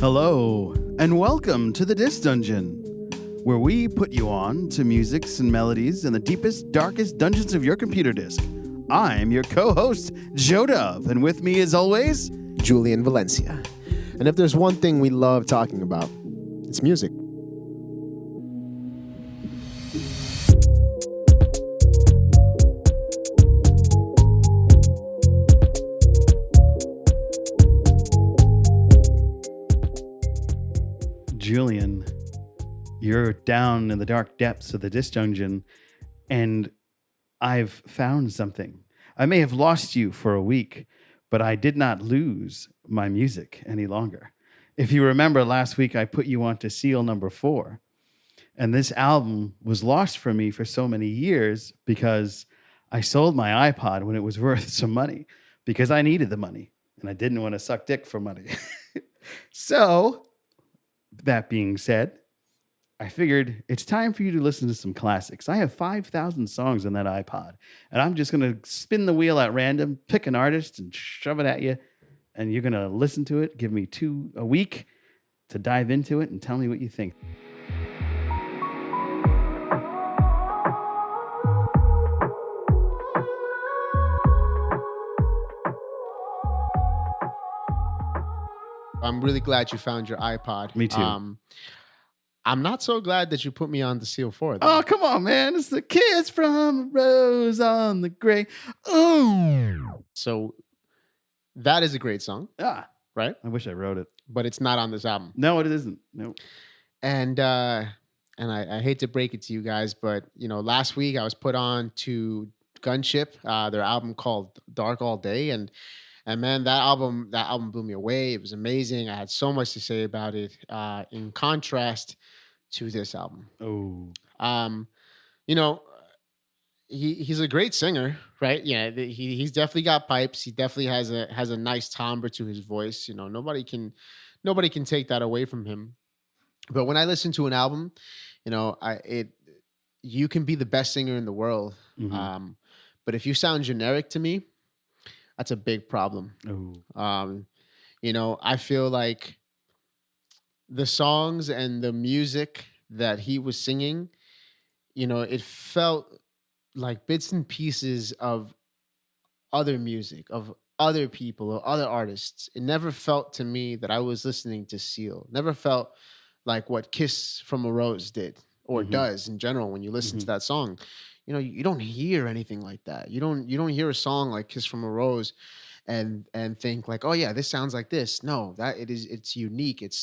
Hello, and welcome to the Disc Dungeon, where we put you on to musics and melodies in the deepest, darkest dungeons of your computer disk. I'm your co-host, Joe Dove, and with me, as always, Julian Valencia. And if there's one thing we love talking about, it's music. Julian. You're down in the dark depths of the Disc Dungeon, and I've found something. I may have lost you for a week, but I did not lose my music any longer. If you remember, last week I put you onto Seal number 4, and this album was lost from me for so many years because I sold my iPod when it was worth some money because I needed the money, and I didn't want to suck dick for money. So, that being said, I figured it's time for you to listen to some classics. I have 5,000 songs on that iPod, and I'm just going to spin the wheel at random, pick an artist, and shove it at you, and you're going to listen to it. Give me a week to dive into it and tell me what you think. I'm really glad you found your iPod. Me too. I'm not so glad that you put me on the Seal 4. Oh, come on, man. It's the Kiss from a Rose on the Grave. Oh. So that is a great song, right? I wish I wrote it. But it's not on this album. No, it isn't. No. And I hate to break it to you guys, but last week I was put on to Gunship, their album called Dark All Day, and man, that album blew me away. It was amazing. I had so much to say about it. In contrast to this album, he's a great singer, right? Yeah, he's definitely got pipes. He definitely has a nice timbre to his voice. Nobody can take that away from him. But when I listen to an album, you can be the best singer in the world, but if you sound generic to me, that's a big problem. I feel like the songs and the music that he was singing, it felt like bits and pieces of other music, of other people or other artists. It never felt to me that I was listening to Seal. Never felt like what Kiss from a Rose did or does in general when you listen to that song. You don't hear anything like that. You don't hear a song like Kiss from a Rose and think like, oh yeah, this sounds like this. No, it's unique. It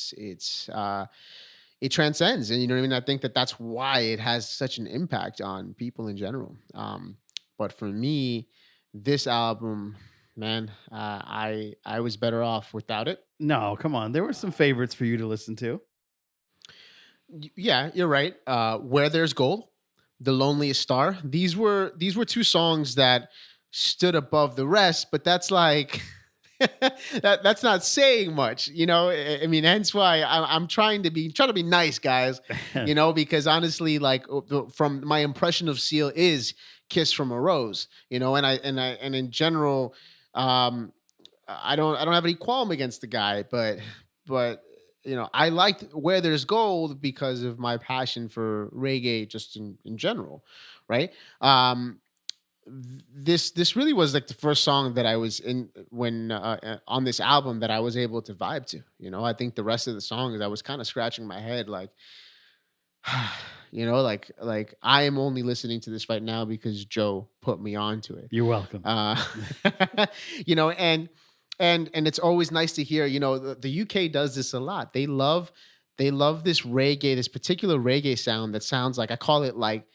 transcends. And you know what I mean? I think that's why it has such an impact on people in general. But for me, this album, man, I was better off without it. No, come on. There were some favorites for you to listen to. Yeah, you're right. Where There's Gold, The Loneliest Star. These were two songs that stood above the rest, but that's like that's not saying much, I mean, hence why I'm trying to be nice, guys, because honestly, like from my impression of Seal is Kiss from a Rose, and in general, I don't have any qualm against the guy, but I liked Where There's Gold because of my passion for reggae just in general, right? This really was like the first song that I was in when on this album that I was able to vibe to. I think the rest of the songs I was kind of scratching my head like, like I am only listening to this right now because Joe put me onto it. You're welcome. And it's always nice to hear, the UK does this a lot. They love this reggae, this particular reggae sound that sounds like, I call it like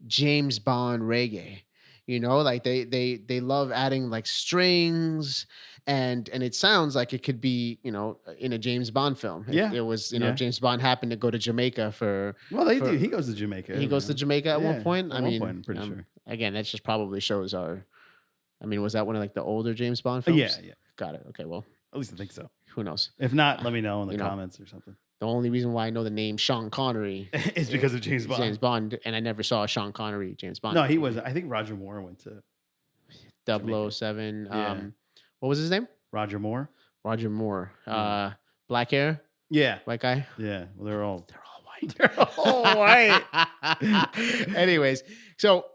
James Bond reggae. Like they love adding like strings and it sounds like it could be, in a James Bond film. Yeah. It was, if James Bond happened to go to Jamaica they do. He goes to Jamaica. He goes to Jamaica at one point. At one point, I'm pretty sure. Again, that just probably shows was that one of like the older James Bond films? Yeah. Got it. Okay, well. At least I think so. Who knows? If not, let me know in the comments or something. The only reason why I know the name Sean Connery is because of James Bond. James Bond, and I never saw a Sean Connery James Bond. No, he was. I think Roger Moore went to 007. What was his name? Roger Moore. Roger Moore. Black hair. Yeah. White guy. Yeah. Well, they're all white. they're all white. Anyways, so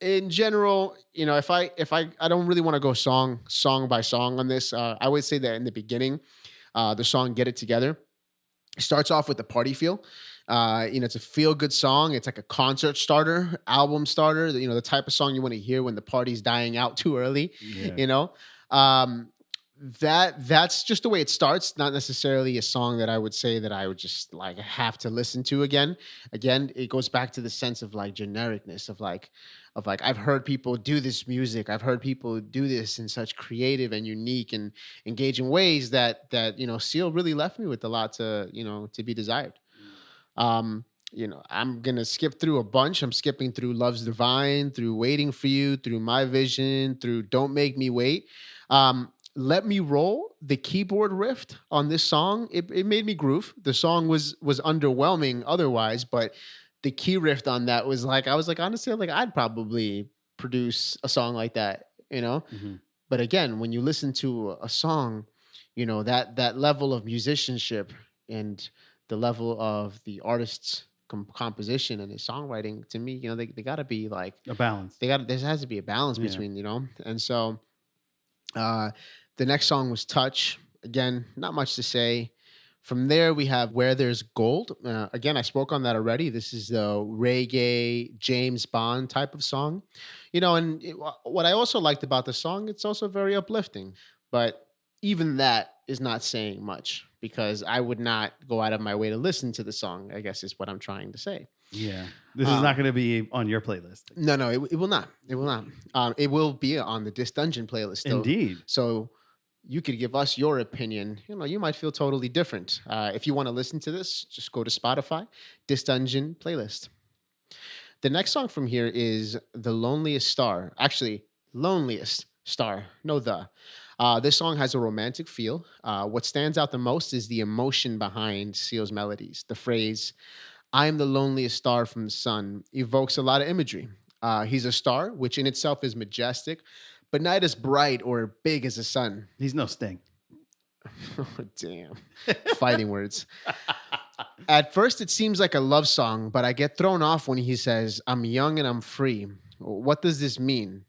in general, if I don't really want to go song by song on this, I would say that in the beginning, the song "Get It Together" starts off with the party feel. It's a feel good song. It's like a concert starter, album starter. The type of song you want to hear when the party's dying out too early. Yeah. That's just the way it starts. Not necessarily a song that I would say that I would just like have to listen to again. Again, it goes back to the sense of like genericness of like I've heard people do this music. I've heard people do this in such creative and unique and engaging ways that Seal really left me with a lot to be desired. I'm gonna skip through a bunch. I'm skipping through Love's Divine, through Waiting for You, through My Vision, through Don't Make Me Wait. Let Me Roll, the keyboard riff on this song, it made me groove. The song was underwhelming otherwise, but the key riff on that was like, I was like, honestly, like I'd probably produce a song like that, Mm-hmm. But again, when you listen to a song, that level of musicianship and the level of the artist's composition and his songwriting, to me, they got to be like A balance. there has to be a balance between, and so the next song was Touch. Again, not much to say. From there, we have Where There's Gold. Again, I spoke on that already. This is the reggae James Bond type of song. What I also liked about the song, it's also very uplifting. But even that is not saying much because I would not go out of my way to listen to the song, I guess is what I'm trying to say. Yeah. This is not going to be on your playlist. No, it will not. It will not. It will be on the Dis Dungeon playlist. Though. Indeed. So you could give us your opinion. You might feel totally different. If you want to listen to this, just go to Spotify, Dis Dungeon playlist. The next song from here is The Loneliest Star. Actually, Loneliest Star. No, the. This song has a romantic feel. What stands out the most is the emotion behind Seal's melodies. The phrase, "I am the loneliest star from the sun," evokes a lot of imagery. He's a star, which in itself is majestic, but not as bright or big as the sun. He's no Sting. Oh, damn. Fighting words. At first, it seems like a love song, but I get thrown off when he says, "I'm young and I'm free." What does this mean?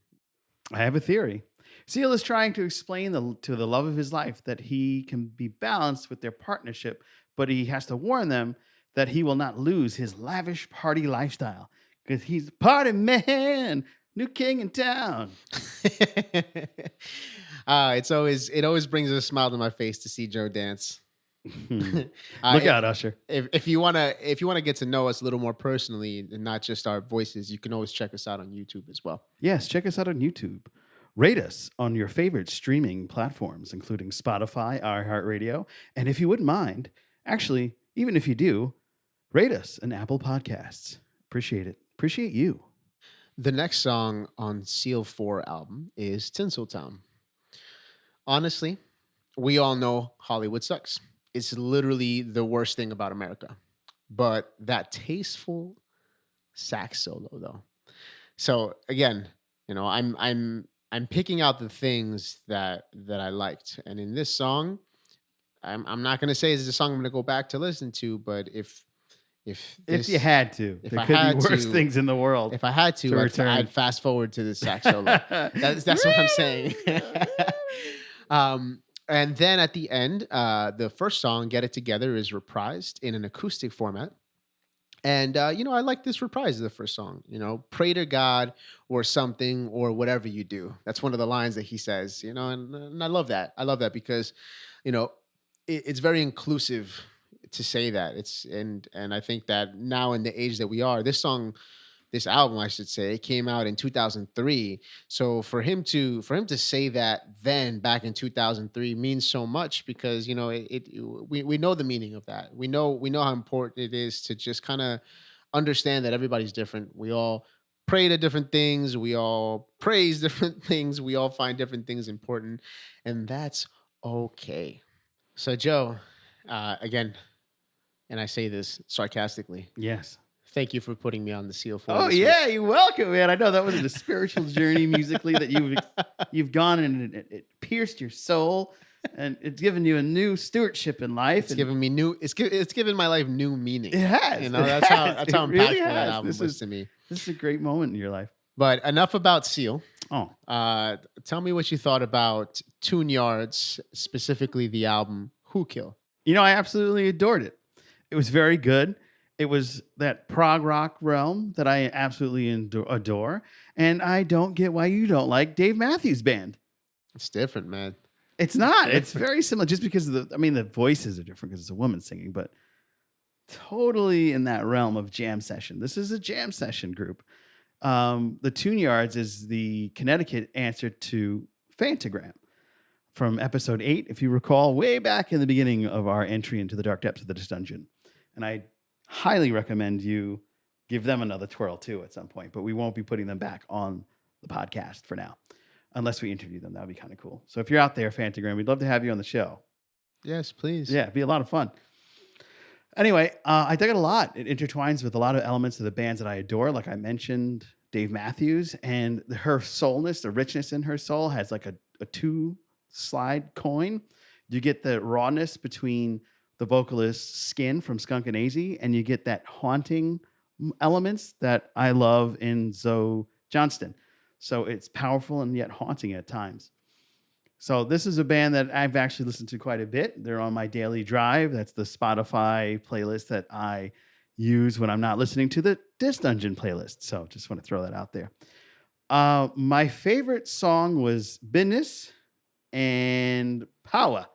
I have a theory. Seal is trying to explain to the love of his life that he can be balanced with their partnership, but he has to warn them that he will not lose his lavish party lifestyle because he's a party man, new king in town. It always brings a smile to my face to see Joe dance. Look out, Usher. If you wanna get to know us a little more personally and not just our voices, you can always check us out on YouTube as well. Yes, check us out on YouTube. Rate us on your favorite streaming platforms, including Spotify, iHeartRadio, and if you wouldn't mind, actually, even if you do, rate us on Apple Podcasts. Appreciate it. Appreciate you. The next song on Seal 4 album is Tinseltown. Honestly, we all know Hollywood sucks. It's literally the worst thing about America. But that tasteful sax solo, though. So again, I'm picking out the things that I liked, and in this song, I'm not going to say this is a song I'm going to go back to listen to, but if you had to, there could be worse things in the world. If I had to I'd fast forward to the sax solo. That's what I'm saying. And then at the end, the first song, "Get It Together," is reprised in an acoustic format. And, I like this reprise of the first song, pray to God or something or whatever you do. That's one of the lines that he says, and I love that. I love that because, it's very inclusive to say that. And I think that now in the age that we are, this album, I should say, it came out in 2003. So for him to say that then back in 2003 means so much because, we know the meaning of that. We know how important it is to just kind of understand that everybody's different. We all pray to different things. We all praise different things. We all find different things important, and that's okay. So Joe, again, and I say this sarcastically. Yes. Thank you for putting me on the Seal 4. Oh yeah, you're welcome, man. I know that was a spiritual journey musically that you've gone and it pierced your soul. and it's given you a new stewardship in life. It's And given me new. It's given my life new meaning. it has. You It know, has. that's It how really impactful that has. album was to me. This is a great moment in your life. But enough about Seal. Oh, Tell me what you thought about Tune Yards, specifically the album Who Kill. I absolutely adored it. It was very good. It was that prog rock realm that I absolutely adore. And I don't get why you don't like Dave Matthews Band. It's different, man. It's not. It's very similar just because of the voices are different because it's a woman singing, but totally in that realm of jam session. This is a jam session group. The Tune Yards is the Connecticut answer to Fantagram from episode 8, if you recall, way back in the beginning of our entry into the dark depths of the dungeon. And I highly recommend you give them another twirl too at some point, but we won't be putting them back on the podcast for now, unless we interview them. That would be kind of cool. So if you're out there, Fantagram, we'd love to have you on the show. Yes, please. Yeah, it'd be a lot of fun. Anyway, I dug it a lot. It intertwines with a lot of elements of the bands that I adore. Like I mentioned, Dave Matthews, and her soulness, the richness in her soul has like a two-slide coin. You get the rawness between the vocalist's skin from Skunk Anansie, and you get that haunting elements that I love in Zoe Johnston. So it's powerful and yet haunting at times. So this is a band that I've actually listened to quite a bit. They're on my daily drive. That's the Spotify playlist that I use when I'm not listening to the Dis Dungeon playlist. So just want to throw that out there. My favorite song was Business and Power.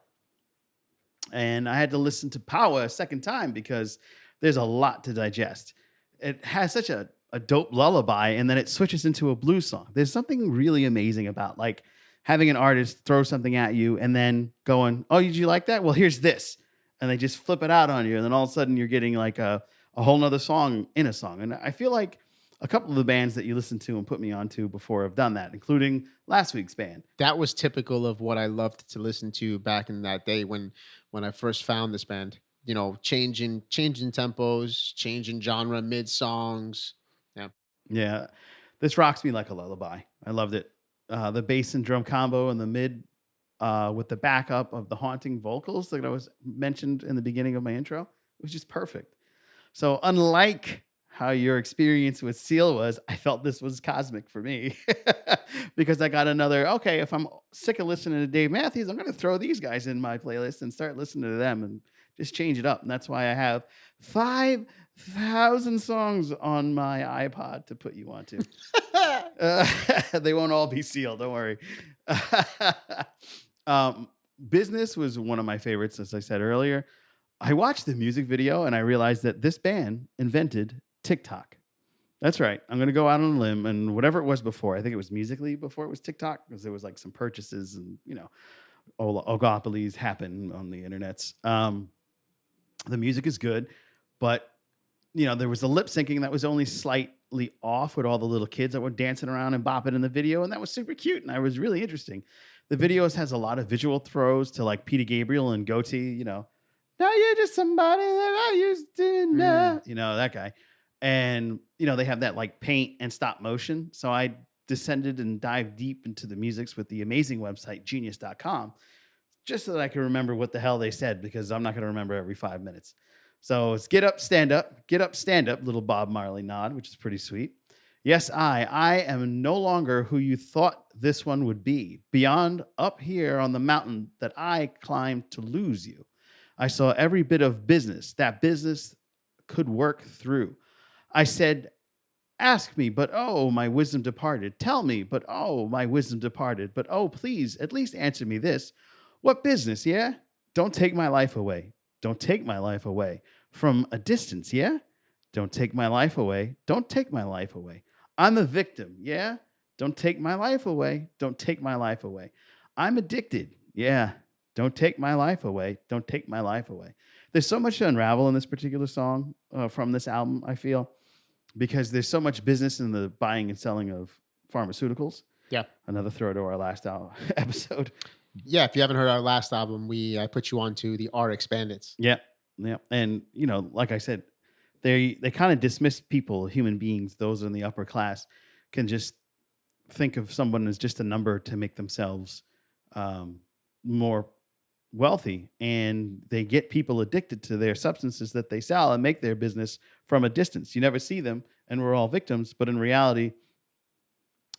And I had to listen to Power a second time because there's a lot to digest. It has such a dope lullaby, and then it switches into a blues song. There's something really amazing about like having an artist throw something at you and then going, oh, did you like that? Well, here's this. And they just flip it out on you. And then all of a sudden you're getting like a whole nother song in a song. And I feel like a couple of the bands that you listened to and put me onto before have done that, including last week's band. That was typical of what I loved to listen to back in that day when I first found this band. You know, changing tempos, changing genre mid songs. Yeah. Yeah. This rocks me like a lullaby. I loved it. The bass and drum combo in the mid with the backup of the haunting vocals that I was mentioned in the beginning of my intro, it was just perfect. So unlike how your experience with Seal was, I felt this was cosmic for me because I got another, okay, if I'm sick of listening to Dave Matthews, I'm going to throw these guys in my playlist and start listening to them and just change it up. And that's why I have 5,000 songs on my iPod to put you onto. They won't all be Seal, don't worry. Business was one of my favorites, as I said earlier. I watched the music video and I realized that this band invented TikTok. That's right. I'm going to go out on a limb, and whatever it was before, I think it was Musical.ly before it was TikTok, because there was like some purchases and, oligopolies happen on the internets. The music is good, but there was the lip syncing that was only slightly off with all the little kids that were dancing around and bopping in the video, and that was super cute, and I was really interesting. The videos has a lot of visual throws to like Peter Gabriel and Goatee, now you're just somebody that I used to know, that guy. And, they have that like paint and stop motion. So I descended and dived deep into the musics with the amazing website, genius.com, just so that I could remember what the hell they said, because I'm not going to remember every 5 minutes. So it's get up, stand up, little Bob Marley nod, which is pretty sweet. Yes, I am no longer who you thought this one would be. Beyond up here on the mountain that I climbed to lose you. I saw every bit of business that business could work through. I said, ask me, but oh, my wisdom departed. Tell me, but oh, my wisdom departed. But oh, please, at least answer me this. What business, yeah? Don't take my life away. Don't take my life away. From a distance, yeah? Don't take my life away. Don't take my life away. I'm a victim, yeah? Don't take my life away. Don't take my life away. I'm addicted, yeah? Don't take my life away. Don't take my life away. There's so much to unravel in this particular song from this album, I feel, because there's so much business in the buying and selling of pharmaceuticals. Yeah. Another throw to our last episode. Yeah, if you haven't heard our last album, I put you on to the RX Bandits. Yeah. Yeah. And, like I said, they kind of dismiss people, human beings, those in the upper class, can just think of someone as just a number to make themselves more wealthy and they get people addicted to their substances that they sell and make their business from a distance. You never see them and we're all victims, but in reality,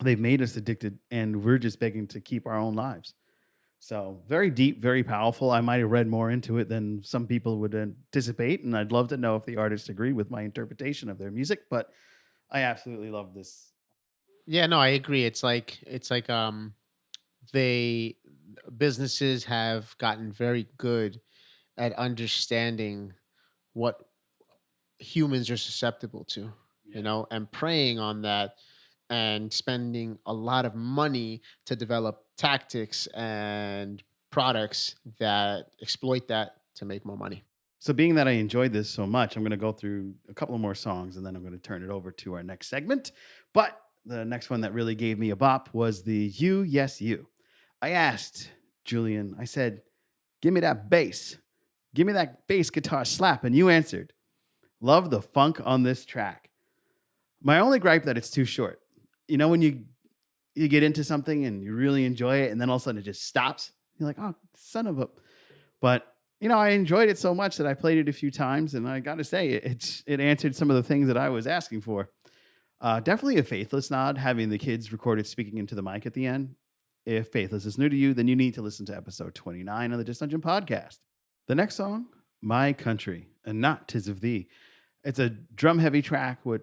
they've made us addicted and we're just begging to keep our own lives. So very deep, very powerful. I might have read more into it than some people would anticipate, and I'd love to know if the artists agree with my interpretation of their music. But I absolutely love this. Yeah, no, I agree. It's like they businesses have gotten very good at understanding what humans are susceptible to, Yeah. and preying on that and spending a lot of money to develop tactics and products that exploit that to make more money. So, being that I enjoyed this so much, I'm going to go through a couple of more songs, and then I'm going to turn it over to our next segment. But the next one that really gave me a bop was the You, Yes, You. I asked Julian, I said, "Give me that bass. Give me that bass guitar slap." And you answered, "Love the funk on this track." My only gripe that it's too short. You know, when you get into something and you really enjoy it, and then all of a sudden it just stops. You're like, "Oh, son of a." But I enjoyed it so much that I played it a few times, and I got to say, it answered some of the things that I was asking for. Definitely a Faithless nod, having the kids recorded speaking into the mic at the end. If Faithless is new to you, then you need to listen to episode 29 of the Dis Dungeon podcast. The next song, My Country, and Not Tis of Thee. It's a drum-heavy track, what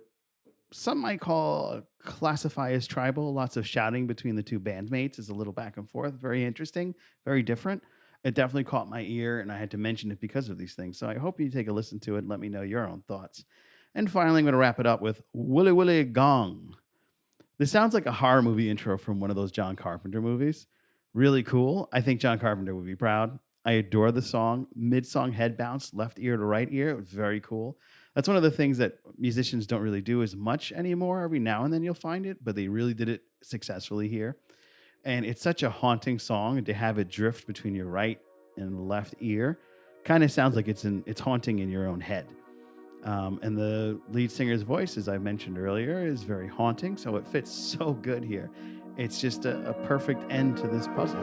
some might classify as tribal. Lots of shouting between the two bandmates is a little back and forth. Very interesting, very different. It definitely caught my ear, and I had to mention it because of these things. So I hope you take a listen to it and let me know your own thoughts. And finally, I'm going to wrap it up with Willy Willy Gong. This sounds like a horror movie intro from one of those John Carpenter movies. Really cool. I think John Carpenter would be proud. I adore the song. Mid-song head bounce, left ear to right ear. It was very cool. That's one of the things that musicians don't really do as much anymore. Every now and then you'll find it, but they really did it successfully here. And it's such a haunting song, and to have it drift between your right and left ear kind of sounds like it's haunting in your own head. And the lead singer's voice, as I mentioned earlier, is very haunting, so it fits so good here. It's just a perfect end to this puzzle.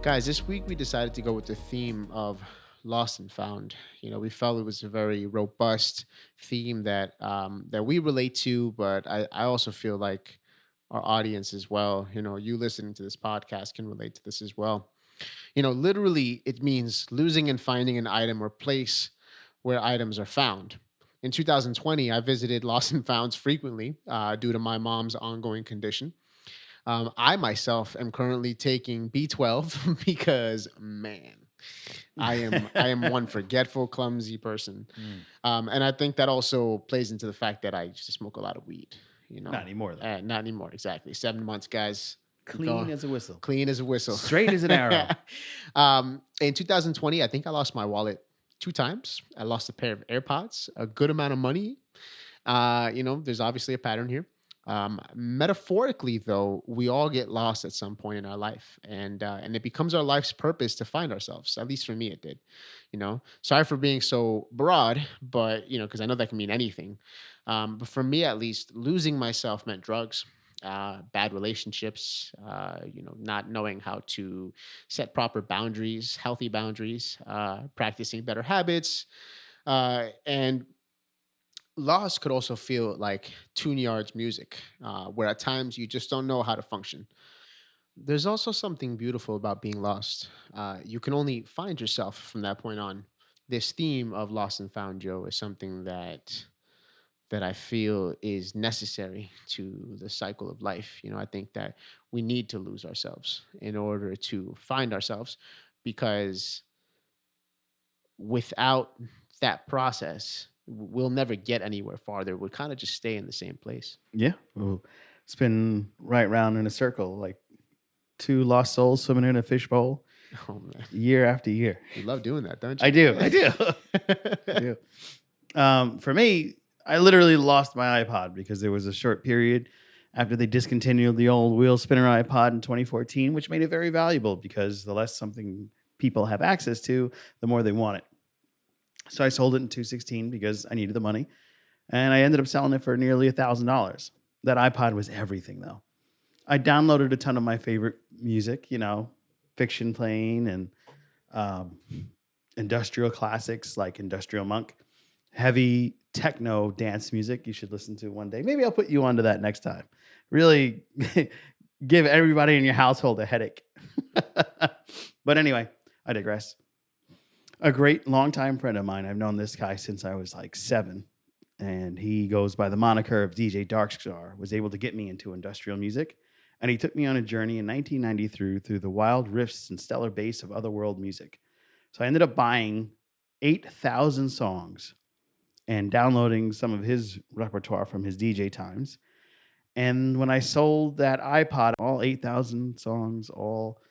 Guys, this week we decided to go with the theme of lost and found. We felt it was a very robust theme that we relate to, but I also feel like our audience as well, you listening to this podcast can relate to this as well. Literally, it means losing and finding an item or place where items are found. In 2020, I visited lost and founds frequently due to my mom's ongoing condition. I myself am currently taking B12 because, man, I am one forgetful, clumsy person, and I think that also plays into the fact that I used to smoke a lot of weed. Not anymore, though. Not anymore. Exactly. 7 months, guys. Clean as a whistle. Clean as a whistle. Straight as an arrow. In 2020, I think I lost my wallet 2 times. I lost a pair of AirPods, a good amount of money. There's obviously a pattern here. Metaphorically, though, we all get lost at some point in our life, and it becomes our life's purpose to find ourselves. At least for me, it did. Sorry for being so broad, but because I know that can mean anything. But for me, at least, losing myself meant drugs, bad relationships, not knowing how to set proper boundaries, healthy boundaries, practicing better habits, and loss could also feel like tune yards music, where at times you just don't know how to function. There's also something beautiful about being lost. You can only find yourself from that point on. This theme of lost and found, Joe, is something that I feel is necessary to the cycle of life. I think that we need to lose ourselves in order to find ourselves, because without that process, we'll never get anywhere farther. We'll kind of just stay in the same place. Yeah. We'll spin right round in a circle, like 2 lost souls swimming in a fishbowl. Oh, man. Year after year. You love doing that, don't you? I do. I do. For me, I literally lost my iPod because there was a short period after they discontinued the old wheel spinner iPod in 2014, which made it very valuable because the less something people have access to, the more they want it. So I sold it in 2016 because I needed the money, and I ended up selling it for nearly $1,000. That iPod was everything, though. I downloaded a ton of my favorite music, Fiction playing and um, industrial classics like Industrial Monk, heavy techno dance music you should listen to one day. Maybe I'll put you onto that next time. Really give everybody in your household a headache. But anyway, I digress. A great longtime friend of mine, I've known this guy since I was like 7, and he goes by the moniker of DJ Darkstar, was able to get me into industrial music. And he took me on a journey in 1993 through the wild rifts and stellar bass of otherworld music. So I ended up buying 8,000 songs and downloading some of his repertoire from his DJ times. And when I sold that iPod, all 8,000 songs, all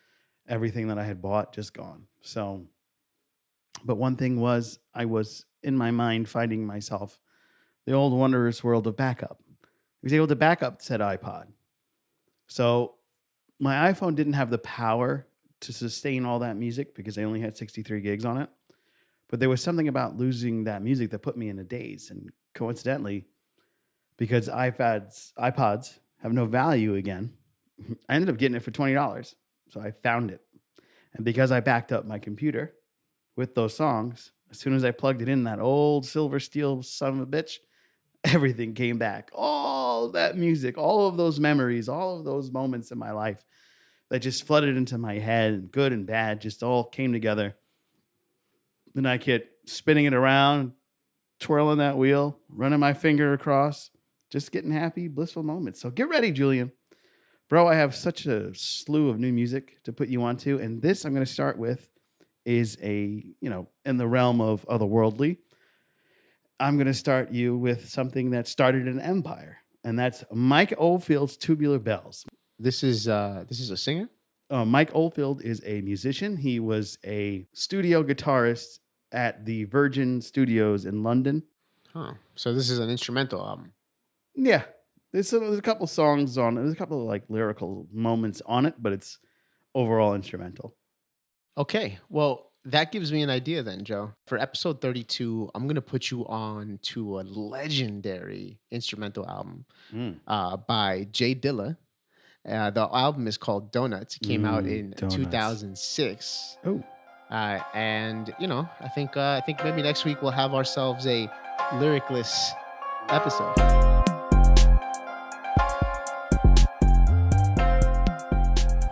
everything that I had bought, just gone. So, but one thing was, I was in my mind finding myself the old wondrous world of backup. I was able to back up said iPod. So my iPhone didn't have the power to sustain all that music because I only had 63 gigs on it. But there was something about losing that music that put me in a daze. And coincidentally, because iPods have no value again, I ended up getting it for $20. So I found it. And because I backed up my computer with those songs, as soon as I plugged it in, that old silver steel son of a bitch, everything came back. All that music, all of those memories, all of those moments in my life that just flooded into my head, good and bad, just all came together. Then I kept spinning it around, twirling that wheel, running my finger across, just getting happy, blissful moments. So get ready, Julian. Bro, I have such a slew of new music to put you onto. And this I'm going to start with is in the realm of otherworldly. I'm going to start you with something that started an empire. And that's Mike Oldfield's Tubular Bells. This is a singer? Mike Oldfield is a musician. He was a studio guitarist at the Virgin Studios in London. Huh. So this is an instrumental album. Yeah. There's a couple songs on it. There's a couple of like lyrical moments on it, but it's overall instrumental. Okay. Well, that gives me an idea then, Joe. For episode 32, I'm going to put you on to a legendary instrumental album by Jay Dilla. The album is called Donuts. It came out in Donuts. 2006. Oh. And I think maybe next week we'll have ourselves a lyricless episode.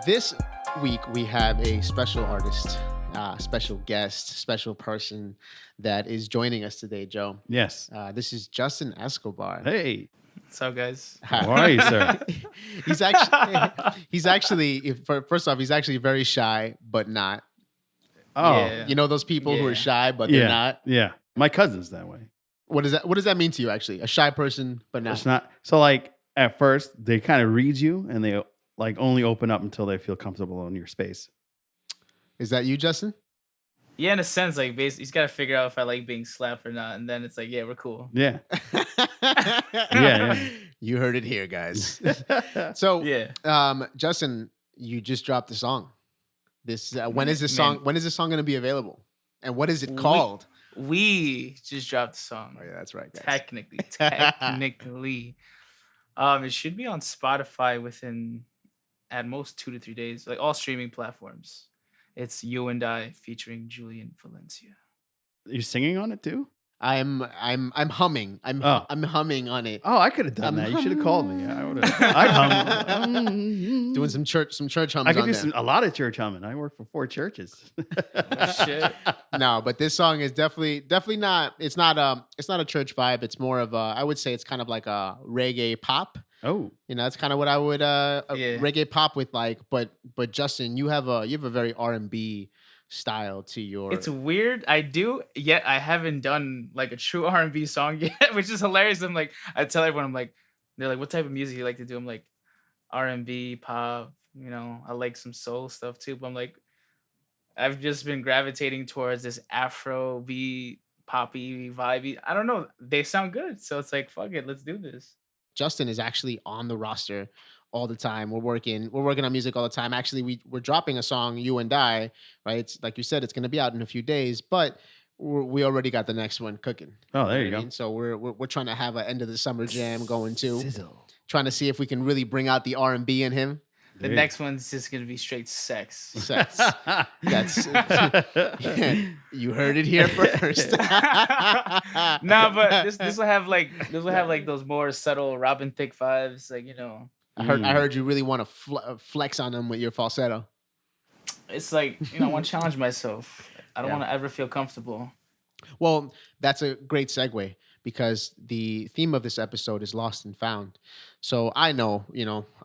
This week we have a special artist, special guest, special person that is joining us today, Joe. Yes. This is Justin Escobar. Hey. What's up, guys? How are you, sir? he's actually first off, he's actually very shy, but not. Oh. Yeah. You know those people who are shy, but they're not? Yeah. My cousin's that way. What does that mean to you, actually? A shy person, but not. It's not. So like at first they kind of read you and they like only open up until they feel comfortable in your space. Is that you, Justin? Yeah, in a sense, like basically, he's got to figure out if I like being slapped or not, and then it's like, yeah, we're cool. Yeah. Yeah. You heard it here, guys. So, Yeah. Justin, you just dropped the song. When is this song going to be available? And what is it called? We just dropped the song. Oh yeah, that's right, guys. Technically. It should be on Spotify within at most 2 to 3 days, like all streaming platforms. It's You and I featuring Julian Valencia. You're singing on it too? I'm humming. I'm humming on it. Oh, I could have done that. You should have called me. I would have. I'd hum. Doing some church hums. I could do a lot of church humming. I work for 4 churches. Oh, shit. No, but this song is definitely not. It's not a church vibe. It's more of I would say it's kind of like a reggae pop. Oh, That's kind of what I would reggae pop with like. But Justin, you have a very R&B style to your. It's weird. I do, yet I haven't done like a true R&B song yet, which is hilarious. I'm like, I tell everyone, I'm like, they're like, what type of music you like to do? I'm like, R&B, pop. I like some soul stuff too. But I'm like, I've just been gravitating towards this Afro beat, poppy, vibey. I don't know. They sound good, so it's like, fuck it, let's do this. Justin is actually on the roster all the time. We're working on music all the time. Actually, we're dropping a song, You and I, right? It's like you said, it's going to be out in a few days, but we already got the next one cooking. Oh, there know you what I go. mean? So we're trying to have an end of the summer jam going too. Sizzle. Trying to see if we can really bring out the R&B in him. The next one's just gonna be straight sex. Sex. That's you heard it here first. Nah, but this will have like those more subtle Robin Thicke vibes, like I heard you really want to flex on them with your falsetto. It's like I want to challenge myself. I don't want to ever feel comfortable. Well, that's a great segue because the theme of this episode is lost and found. So I know,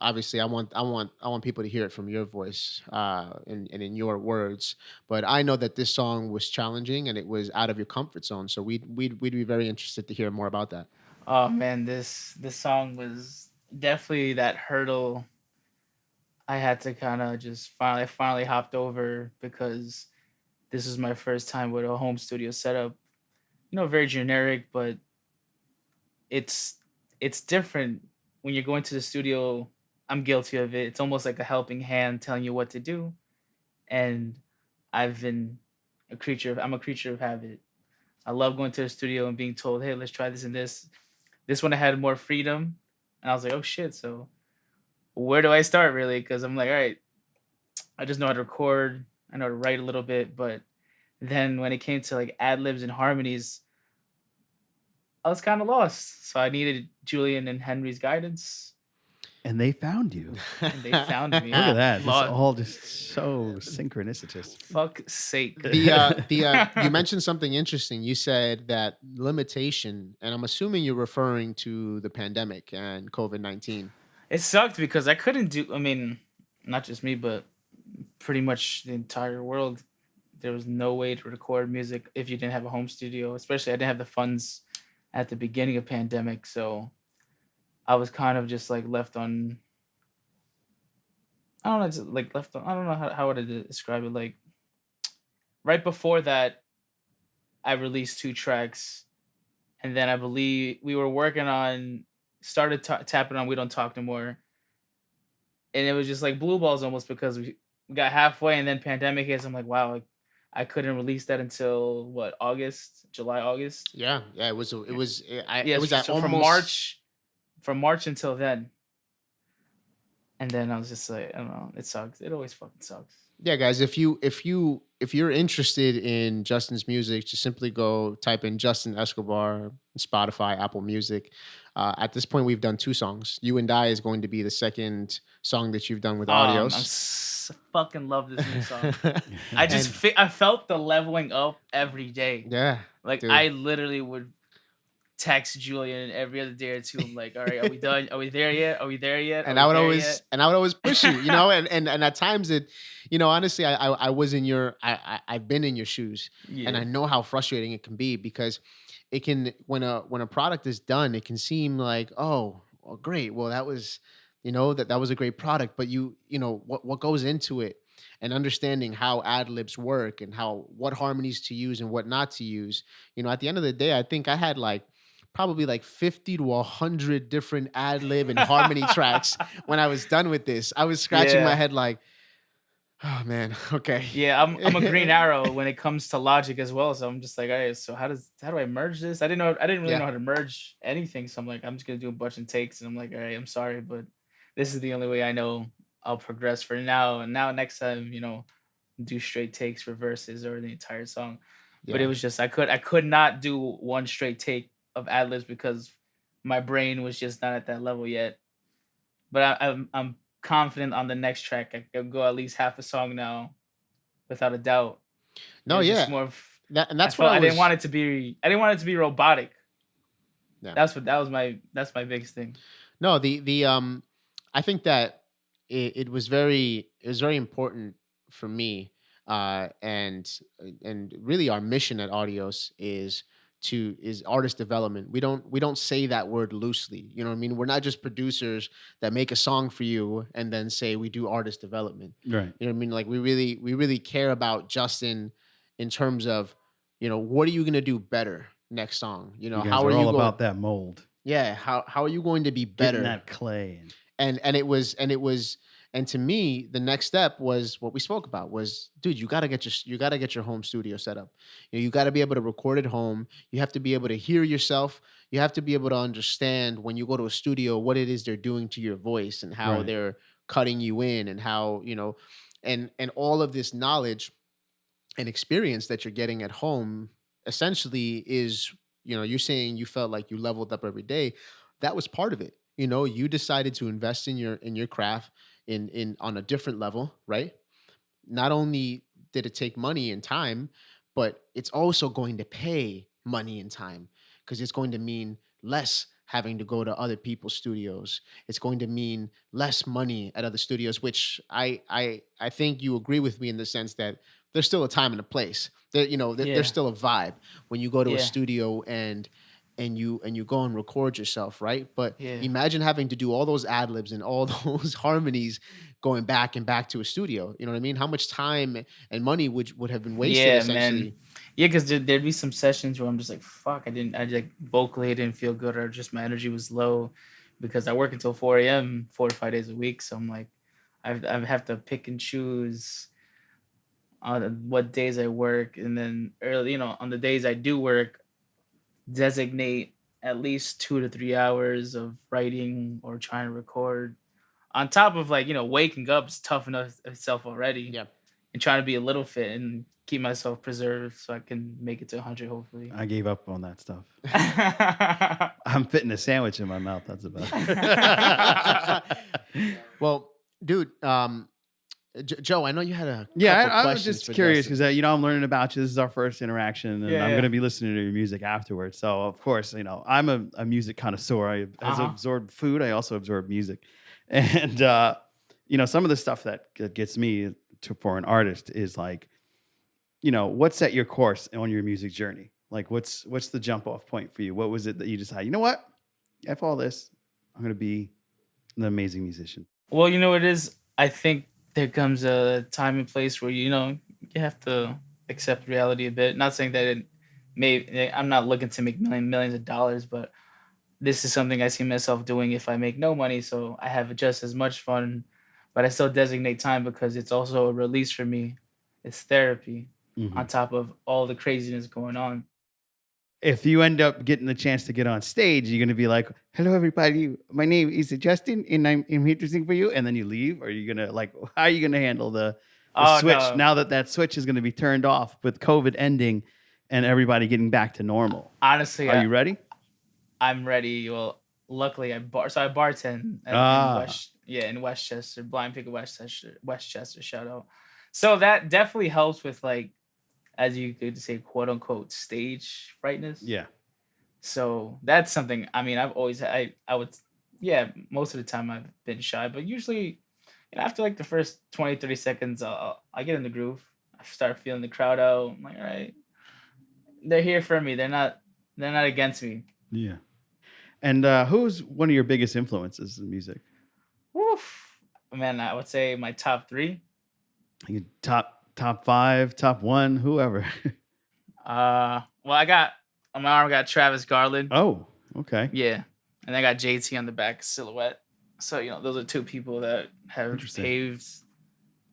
obviously I want people to hear it from your voice and in your words. But I know that this song was challenging and it was out of your comfort zone. So we'd be very interested to hear more about that. Oh man, this song was definitely that hurdle I had to kind of just finally hopped over because this is my first time with a home studio setup. Very generic, but it's different when you're going to the studio. I'm guilty of it. It's almost like a helping hand telling you what to do, and I'm a creature of habit. I love going to the studio and being told, "Hey, let's try this and this." This one I had more freedom, and I was like, "Oh shit!" So where do I start really? Because I'm like, all right, I just know how to record. I know how to write a little bit, but then when it came to like ad libs and harmonies, I was kind of lost. So I needed Julian and Henry's guidance. And they found you. And they found me. Look at that. It's Lost. all just so synchronicitous. Fuck sake. You mentioned something interesting. You said that limitation, and I'm assuming you're referring to the pandemic and COVID-19. It sucked because I couldn't do. I mean, not just me, but pretty much the entire world. There was no way to record music if you didn't have a home studio. Especially, I didn't have the funds at the beginning of pandemic, so I was kind of just like left on. I don't know, just like left on. I don't know how would I describe it. Like right before that, I released 2 tracks, and then I believe we were working on started tapping on "We Don't Talk No More," and it was just like blue balls almost because we got halfway, and then pandemic hits. I'm like, wow, I couldn't release that until what, July, August. Yeah. It was So from March until then, and then I was just like, I don't know, it sucks. It always fucking sucks. Yeah, guys, if you're interested in Justin's music, just simply go type in Justin Escobar, Spotify, Apple Music. At this point, we've done 2 songs. You and I is going to be the second song that you've done with Audios. I fucking love this new song. I felt the leveling up every day. Yeah, like dude. I literally would text Julian every other day or two. I'm like, all right, are we done? Are we there yet? Are we there yet? And I would always push you, and at times it, honestly, I was in I've been in your shoes, and I know how frustrating it can be because it can, when a product is done, it can seem like, oh, well, great. Well, that was, that was a great product, but what goes into it and understanding how ad libs work and what harmonies to use and what not to use. At the end of the day, I think I had probably 50 to 100 different ad lib and harmony tracks when I was done with this. I was scratching my head like, oh man, okay. Yeah, I'm a green arrow when it comes to Logic as well. So I'm just like, all right, so how do I merge this? I didn't really know how to merge anything. So I'm like, I'm just gonna do a bunch of takes, and I'm like, all right, I'm sorry, but this is the only way I know I'll progress for now. And now next time, do straight takes, reverses, or the entire song. Yeah. But it was just I could not do one straight take of ad libs because my brain was just not at that level yet. But I'm confident on the next track. I can go at least half a song now, without a doubt. No, yeah, more of, that, and that's I what I didn't want it to be. I didn't want it to be robotic. Yeah. That's my biggest thing. No, I think that it was very important for me, and really our mission at Audios is artist development. We don't say that word loosely. You know what I mean? We're not just producers that make a song for you and then say we do artist development. Right. You know what I mean? Like we really care about Justin in terms of, what are you gonna do better next song? How are you all about that mold? Yeah, how are you going to be Getting better? that clay. And And to me, the next step was what we spoke about was, dude, you got to get your home studio set up. You got to be able to record at home. You have to be able to hear yourself. You have to be able to understand when you go to a studio what it is they're doing to your voice and how right. they're cutting you in and how, and all of this knowledge and experience that you're getting at home essentially is, you're saying you felt like you leveled up every day. That was part of it. You decided to invest in your craft in on a different level, right? Not only did it take money and time, but it's also going to pay money and time, because it's going to mean less having to go to other people's studios. It's going to mean less money at other studios, which I think you agree with me in the sense that there's still a time and a place. There's Yeah. still a vibe when you go to a Yeah. studio and you go and record yourself, right? But Yeah. imagine having to do all those ad libs and all those harmonies going back and back to a studio. You know what I mean? How much time and money would have been wasted Yeah, man. essentially? Yeah, because there'd be some sessions where I'm just like, fuck, I like vocally didn't feel good, or just my energy was low because I work until 4 a.m. 4 to 5 days a week. So I'm like, I have to pick and choose on what days I work. And then early, on the days I do work, designate at least 2 to 3 hours of writing or trying to record. On top of like, waking up is tough enough itself already, Yeah. and trying to be a little fit and keep myself preserved so I can make it to 100 hopefully. I gave up on that stuff. I'm fitting a sandwich in my mouth. That's about it. Well, dude, Joe, I know you had a Yeah, couple I was questions just for curious Justin. because I'm learning about you. This is our first interaction, and Yeah, I'm yeah. going to be listening to your music afterwards. So, of course, I'm a music connoisseur. As I Uh-huh. absorb food, I also absorb music, and some of the stuff that gets me for an artist is like, what set your course on your music journey? Like, what's the jump off point for you? What was it that you decided? You know what? F all this. I'm going to be an amazing musician. Well, it is. I think there comes a time and place where you have to accept reality a bit. Not saying that I'm not looking to make millions of dollars, but this is something I see myself doing if I make no money. So I have just as much fun, but I still designate time because it's also a release for me. It's therapy Mhm. on top of all the craziness going on. If you end up getting the chance to get on stage, you're going to be like, "Hello, everybody. My name is Justin, and I'm here to sing for you." And then you leave, or are you going to how are you going to handle the Oh switch no. now that switch is going to be turned off with COVID ending and everybody getting back to normal? Honestly, Are you ready? I'm ready. Well, luckily I bartend in Ah, in Westchester, Blind Pig of Westchester, shout out. So that definitely helps with, like, as you could say, quote unquote stage frightness. yeah. So that's something. I mean, I've always I would, yeah, most of the time I've been shy, but usually, after like the first 20 30 seconds, I get in the groove. I start feeling the crowd out. I'm like, all right, they're here for me. They're not against me. Yeah. And who's one of your biggest influences in music? Woof. Man, I would say my top three. Top five, top one, whoever. Well, I got on my arm, I got Travis Garland. Oh, okay. Yeah, and I got JT on the back, Silhouette. So those are two people that have Interesting. paved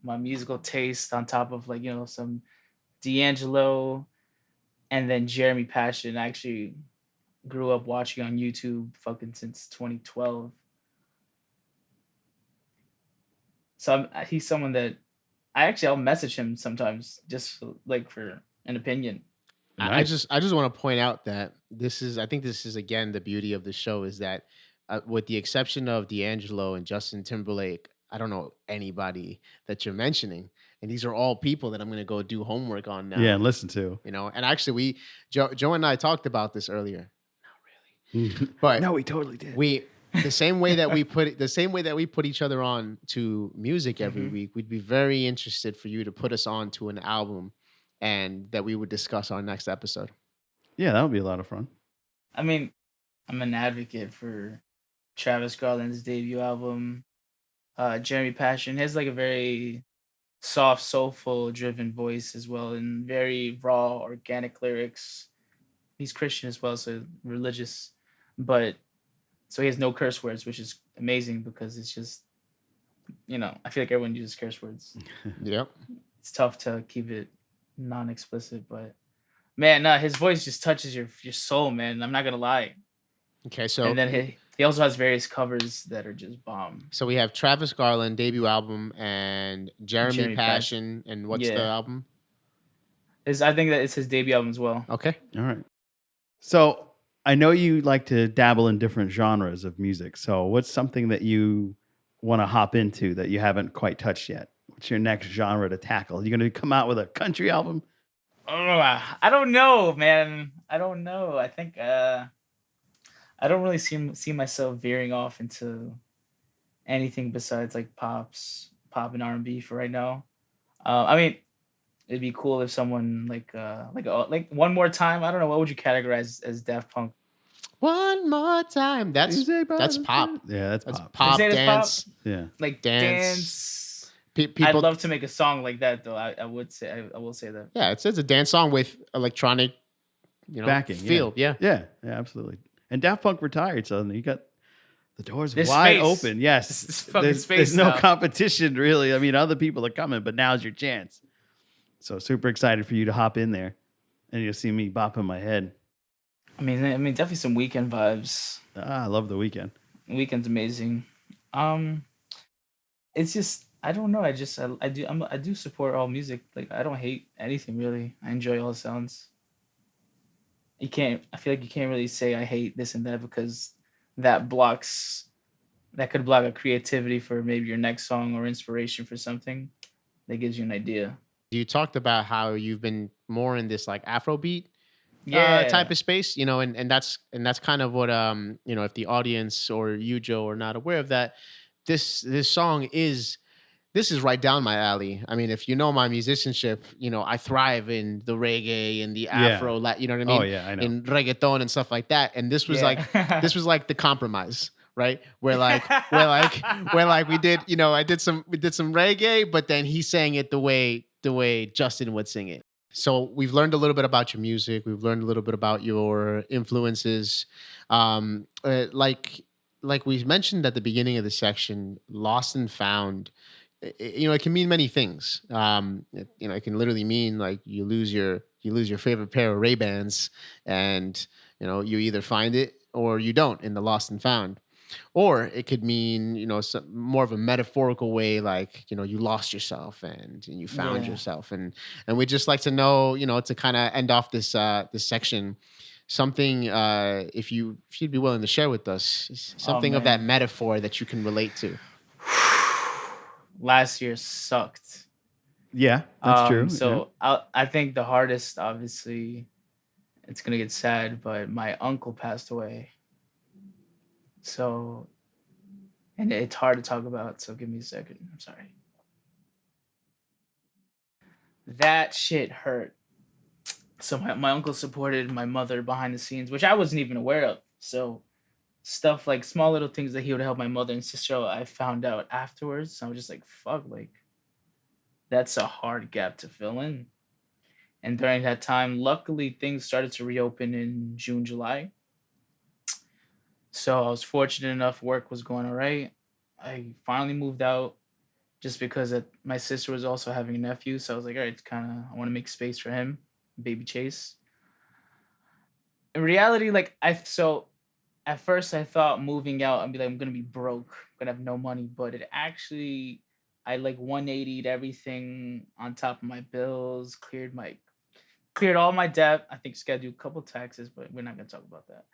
my musical taste. On top of, like, some D'Angelo, and then Jeremy Passion. I actually grew up watching on YouTube fucking since 2012. So he's someone that I'll message him sometimes just like for an opinion. I Nice. just I just want to point out that I think this is again the beauty of the show is that with the exception of D'Angelo and Justin Timberlake, I don't know anybody that you're mentioning, and these are all people that I'm going to go do homework on Yeah, now. and listen to. And actually, Joe and I talked about this earlier. Not really, but No, we totally did. we the same way that we put each other on to music every Mhm. week, we'd be very interested for you to put us on to an album and that we would discuss our next episode. Yeah, that would be a lot of fun. I mean, I'm an advocate for Travis Garland's debut album. Jeremy Passion has like a very soft, soulful, driven voice as well, and very raw, organic lyrics. He's Christian as well, so religious, but So he has no curse words, which is amazing because it's just, I feel like everyone uses curse words. Yep. It's tough to keep it non-explicit, but man, no, his voice just touches your soul, man. I'm not gonna lie. Okay, And then he also has various covers that are just bomb. so we have Travis Garland debut album and Jeremy Jeremy Passion, and what's the Yeah. album? I think that it's his debut album as well. Okay. All right. So I know you like to dabble in different genres of music. So what's something that you want to hop into that you haven't quite touched yet? What's your next genre to tackle? You going to come out with a country album? Oh, I don't know, man. I don't know. I think I don't really see myself veering off into anything besides like pop and R&B for right now. I mean, it'd be cool if someone like One More Time. I don't know, what would you categorize as Daft Punk? One more time. That's pop. Yeah, that's That's pop. pop Is it dance. Yeah. Like Dance. I'd People. love to make a song like that though. I would say I will say that. Yeah, it's a dance song with electronic, Backing. feel. Yeah. Yeah, absolutely. And Daft Punk retired, so you got the doors There's wide space. open. Yes. There's fucking There's space no now. competition, really. I mean, other people are coming, but now's your chance. So super excited for you to hop in there, and you'll see me bopping my head. I mean, definitely some Weekend vibes. I love the weekend. Weekend's amazing. It's just I don't know. I do support all music. Like I don't hate anything really. I enjoy all the sounds. I feel like you can't really say I hate this and that because that could block a creativity for maybe your next song or inspiration for something that gives you an idea. You talked about how you've been more in this like Afrobeat Yeah. type of space, and that's kind of what if the audience or you, Joe, are not aware of that, this song is right down my alley. I mean, if you know my musicianship, I thrive in the reggae and the Afro, you know what I mean? Oh yeah, I know. In reggaeton and stuff like that. And this was this was like the compromise, right? Where we did, we did some reggae, but then he sang it the way Justin would sing it. So we've learned a little bit about your music. We've learned a little bit about your influences. Like we mentioned at the beginning of the section, lost and found. It can mean many things. It can literally mean like you lose your favorite pair of Ray-Bans, and you either find it or you don't in the lost and found. Or it could mean, more of a metaphorical way, like, you lost yourself and you found yourself. And we just like to know, to kind of end off this section, something, if you'd be willing to share with us, something of that metaphor that you can relate to. Last year sucked. Yeah, that's true. So I think the hardest, obviously, it's going to get sad, but my uncle passed away. So, and it's hard to talk about, so give me a second. I'm sorry. That shit hurt. So my uncle supported my mother behind the scenes, which I wasn't even aware of. So stuff like small little things that he would help my mother and sister out, I found out afterwards. So I was just like, fuck, like that's a hard gap to fill in. And during that time, luckily things started to reopen in June, July. So I was fortunate enough, work was going all right. I finally moved out just because my sister was also having a nephew. So I was like, all right, I want to make space for him, baby Chase. In reality, at first I thought moving out, I'd be like, I'm going to be broke, I'm going to have no money. But it actually, I like 180'd everything on top of my bills, cleared all my debt. I think just got to do a couple taxes, but we're not going to talk about that.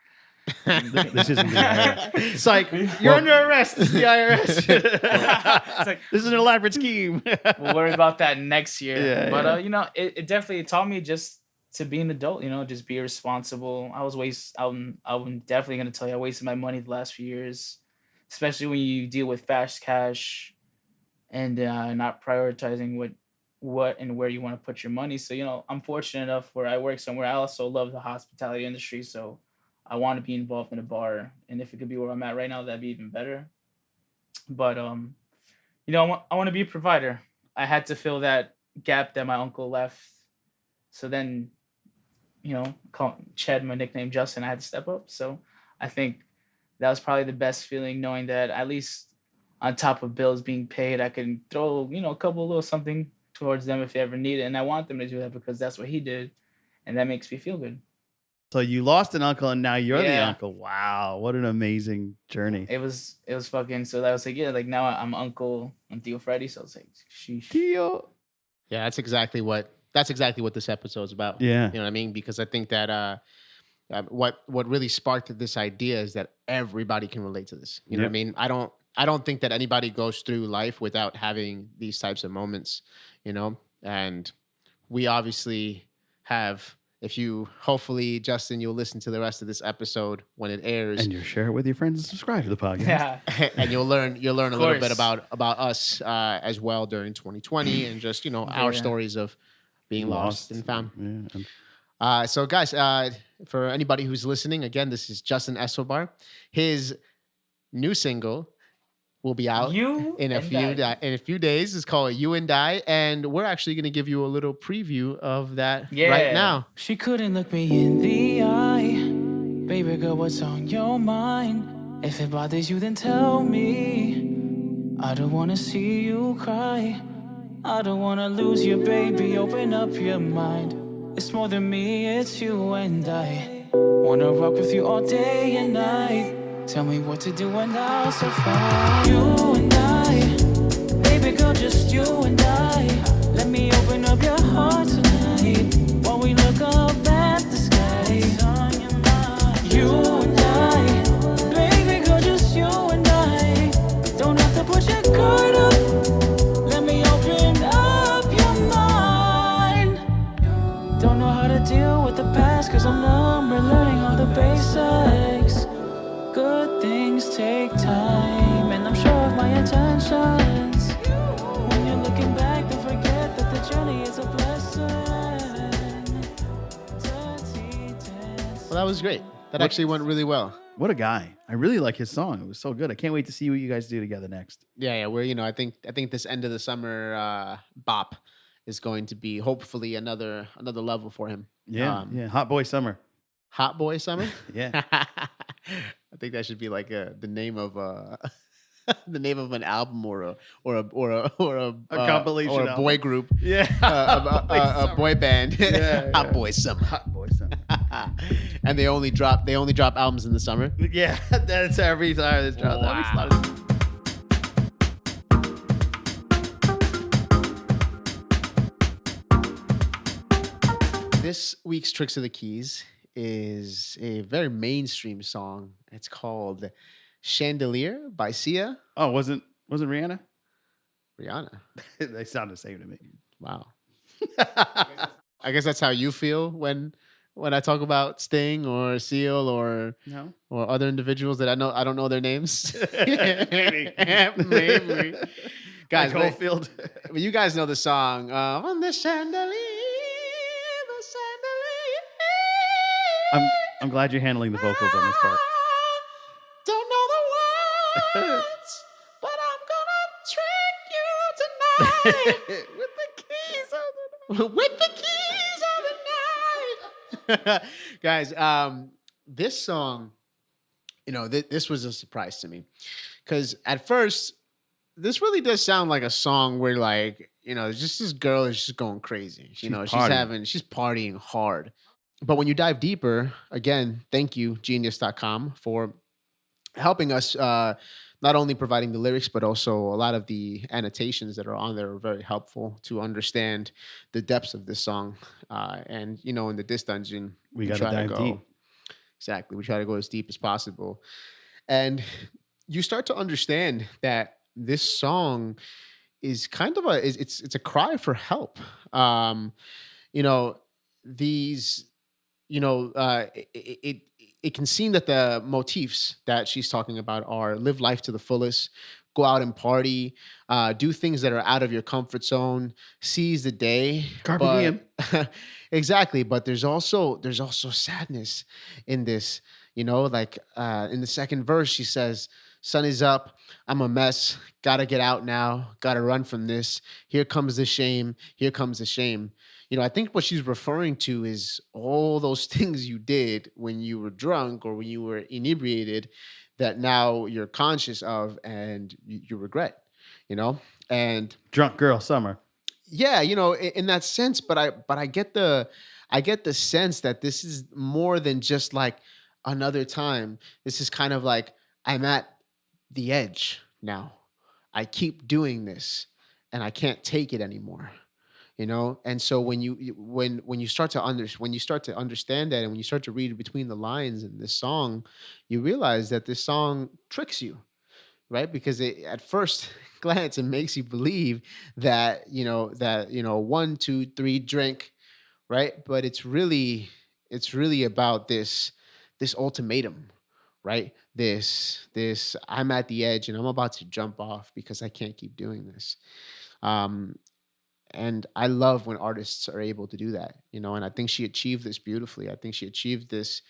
This isn't the IRS. It's like, you're under arrest. It's the IRS. It's like, this is an elaborate scheme. We'll worry about that next year. Yeah, but it definitely taught me just to be an adult. Just be responsible. I'm definitely gonna tell you I wasted my money the last few years, especially when you deal with fast cash and not prioritizing what and where you want to put your money. So I'm fortunate enough where I work somewhere. I also love the hospitality industry, so I want to be involved in a bar, and if it could be where I'm at right now, that'd be even better. But I want to be a provider. I had to fill that gap that my uncle left. So then, call Chad, my nickname Justin, I had to step up. So I think that was probably the best feeling, knowing that at least on top of bills being paid, I can throw, a couple little something towards them if they ever need it. And I want them to do that because that's what he did. And that makes me feel good. So you lost an uncle and now you're the Yeah. uncle. Wow, what an amazing journey. It was fucking, so I was like, yeah, like now I'm Uncle and Theo Freddy. So it's like, sheesh. Theo. Yeah, that's exactly what this episode's about. Yeah. You know what I mean? Because I think that what really sparked this idea is that everybody can relate to this. You know what I mean? I don't think that anybody goes through life without having these types of moments, and we obviously have. If you, hopefully, Justin, you'll listen to the rest of this episode when it airs, And you share it with your friends and subscribe to the podcast. Yeah. and you'll learn a little bit course. about us as well during 2020 and just our Yeah. stories of being lost and found. Yeah. And So, guys, for anybody who's listening, again, this is Justin Escobar. His new single will be out You in a and I. few days. It's called "You and I," and we're actually going to give you a little preview of that right Yeah. now. She couldn't look me in the eye. Baby girl, what's on your mind? If it bothers you, then tell me. I don't wanna see you cry. I don't wanna lose you, baby. Open up your mind. It's more than me, it's you and I. Wanna rock with you all day and night. Tell me what to do and I'll survive. You and I, baby girl, just you and I. Let me open up your heart tonight while we look up at the sky. You and I, baby girl, just you and I. Don't have to put your guard up. Let me open up your mind. Don't know how to deal with the past, cause I'm numb. We're learning all the basics. Good things take time, and I'm sure of my intentions. When you're looking back, don't forget that the journey is a blessing. Well, that was great. That actually went really well. what a guy. I really like his song. It was so good. I can't wait to see what you guys do together next. Yeah. We're I think this end of the summer bop is going to be hopefully another level for him. Yeah. Hot Boy Summer. Hot Boy Summer. Yeah. I think that should be like the name of the name of an album or a compilation or a album. boy group. Yeah. A boy band. Yeah, Hot yeah. Boy Summer. Hot Boy Summer. And they only drop albums in the summer. Yeah, that's every time it's dropped. That makes a lot of sense. This week's Tricks of the Keys is a very mainstream song. It's called Chandelier by Sia. Oh, wasn't Rihanna? Rihanna. They sound the same to me. Wow. I guess that's how you feel when I talk about Sting or Seal or No. other individuals that I don't know their names. Maybe. Maybe. Guys, Like but Holyfield. you guys know the song on the chandelier, the chandelier. I'm glad you're handling the vocals on this part. Don't know the words, but I'm gonna trick you tonight with the keys of the night. Guys, this song, this was a surprise to me because at first, this really does sound like a song where just this girl is just going crazy. She's partying hard. But when you dive deeper, again, thank you, genius.com, for helping us, not only providing the lyrics, but also a lot of the annotations that are on there are very helpful to understand the depths of this song. And, in the Diss Dungeon, We got to dive deep. Exactly. We try to go as deep as possible. And you start to understand that this song is kind of it's a cry for help. It can seem that the motifs that she's talking about are live life to the fullest, go out and party, do things that are out of your comfort zone, seize the day. Carpe diem. Exactly. But there's also sadness in this, in the second verse, she says, sun is up, I'm a mess, gotta get out now, gotta run from this. Here comes the shame, here comes the shame. I think what she's referring to is all those things you did when you were drunk or when you were inebriated that now you're conscious of and you regret, you know? And Drunk girl summer. yeah, you know, in that sense, but I get the sense that this is more than just like another time. This is kind of like I'm at the edge now. I keep doing this and I can't take it anymore. You know, and so when you start to understand that, and when you start to read between the lines in this song, you realize that this song tricks you, right? Because at first glance it makes you believe that one, two, three, drink, right? But it's really about this ultimatum, right? This I'm at the edge and I'm about to jump off because I can't keep doing this. Um, and I love when artists are able to do that, you know. And I think she achieved this beautifully. I think she achieved this.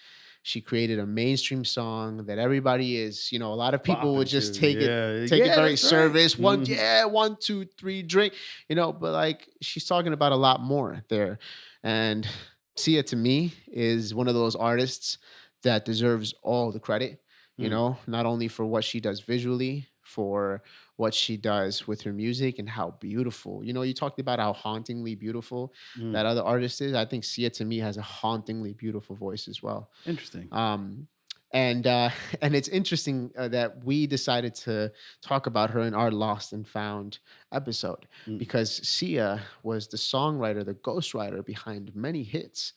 She created a mainstream song that everybody is, you know, a lot of people would Bopping just to, take it yeah. take Yeah, it very that's right. service. One, Mhm. yeah, one, two, three, drink, you know. But like she's talking about a lot more there. And Sia to me is one of those artists that deserves all the credit, you Mm. know, not only for what she does visually, for what she does with her music and how beautiful. You know, you talked about how hauntingly beautiful Mm. that other artist is. I think Sia to me has a hauntingly beautiful voice as well. Interesting. Um, and and it's interesting that we decided to talk about her in our Lost and Found episode Mm. because Sia was the songwriter, the ghostwriter behind many hits,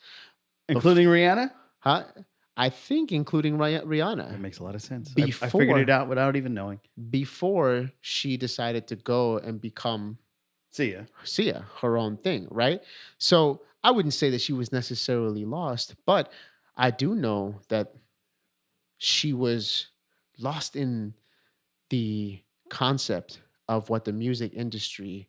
Including Rihanna? huh? I think including That Rihanna makes a lot of sense. I figured before it out without even knowing. before she decided to go and become See ya. Sia, her own thing, right? So I wouldn't say that she was necessarily lost, but I do know that she was lost in the concept of what the music industry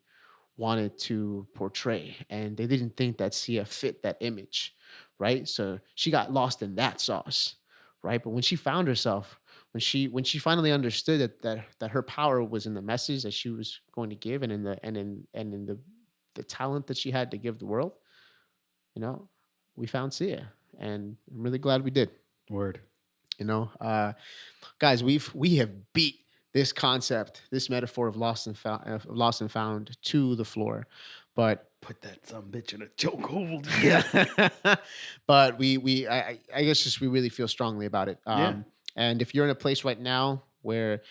wanted to portray. And they didn't think that Sia fit that image, right? So she got lost in that sauce, right? But when she found herself, when she finally understood that her power was in the message that she was going to give and in the talent that she had to give the world, you know, we found Sia. And I'm really glad we did. Word. You know, guys, we have beat this concept, this metaphor of lost and found to the floor, but Put that some bitch in a chokehold. but I guess just we really feel strongly about it. Yeah. And if you're in a place right now where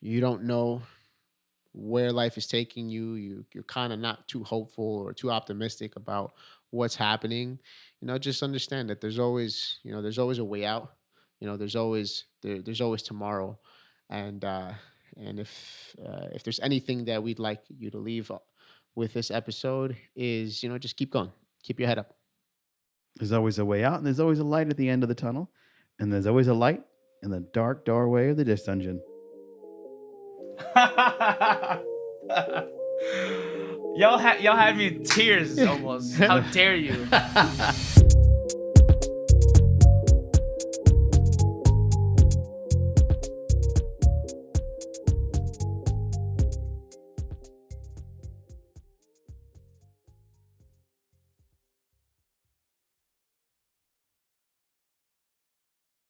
you don't know where life is taking you, you're kind of not too hopeful or too optimistic about what's happening, you know, just understand that there's always a way out. You know, there's always tomorrow, and if there's anything that we'd like you to leave with this episode is, you know, just keep going, keep your head up. There's always a way out, and there's always a light at the end of the tunnel, and there's always a light in the dark doorway of the disc dungeon. Y'all had me in tears almost. How dare you?